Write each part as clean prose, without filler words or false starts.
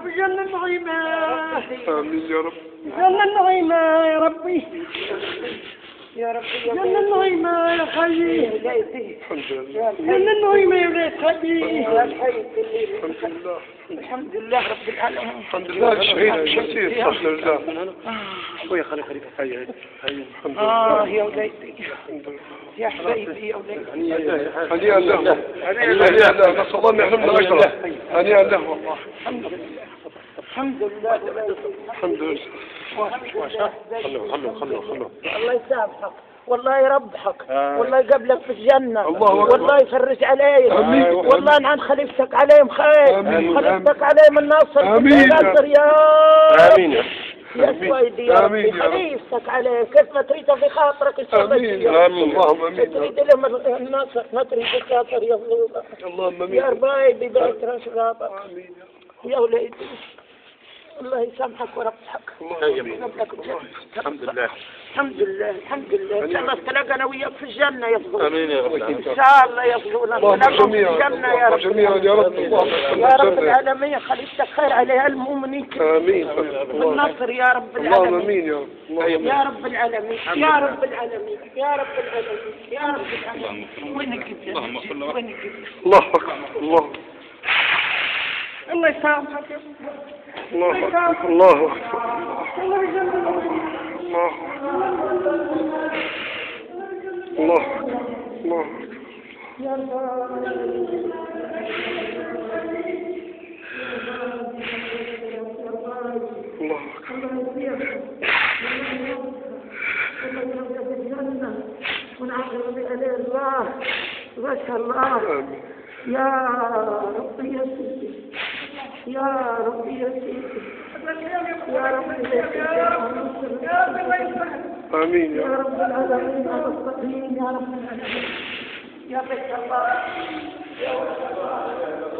بجنة النعيمة. آمين يا رب. جنة النعيمة يا ربي. يا رب جنة النعيمة يا حي. الحمد لله. جنة النعيمة يا ولاد حي. الحمد لله. الحمد لله رب العالمين. الحمد لله. الشهيد كثير الحمد لله. شوية خلي خليفة. هيا الحمد لله. يا وليدي يا حبيبي يا وليدي. هنيئا له. هنيئا له. نسأل الله أن يحرمنا أجره. هنيئا له والله. الحمد لله. الحمد لله. خلوا الله يسامحك والله يربحك والله يقبلك في الجنة والله يفرج عليك والله ينعم خليفتك عليهم خير خليفتك عليهم الناصر الناصر يا آمين يا سويدي يا ربي خليفتك عليه كيف ما تريد في خاطرك آمين اللهم آمين تريد لهم الناصر ما تريد في خاطر يا الله اللهم آمين يا رباي ببيت رشقابك يا وليدي الله يسامحك وربحك. الحمد لله. الحمد لله الحمد لله ان شاء الله نتلاقى انا وياك في الجنه يا فضول. امين يا رب. ان شاء الله يا فضول نتلاقى في الجنه يا رب. جميعا يا رب. يا رب العالمين خليفتك خير عليها المؤمنين. امين. والنصر يا رب اللهم العالمين. امين يا رب. يا رب العالمين يا رب العالمين يا رب العالمين يا رب العالمين. وينك انت؟ وينك انت؟ الله اكبر الله. الله يسامحك يا الله أكبر الله أكبر الله يجزاك الله الله الله يا الله ونعظم بأداء الله ما شاء الله. يا ربي يا سيدي يا ربي يا سيدي يا ربي يا سيدي آمين يا رب العالمين المستقيم يا رب العالمين يا بيت الله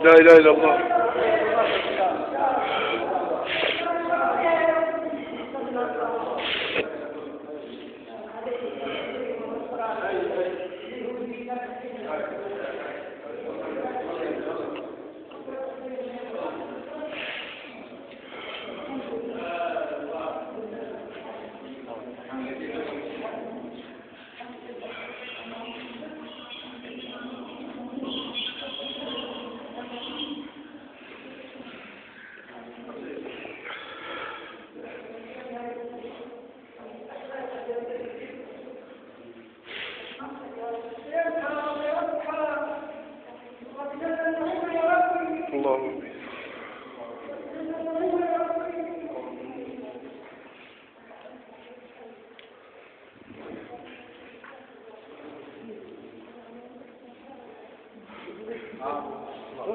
لا إله إلا الله. اللهم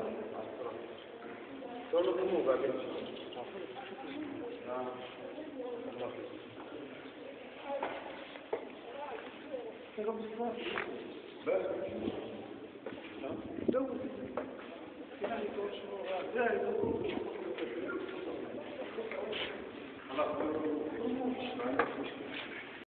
خلاص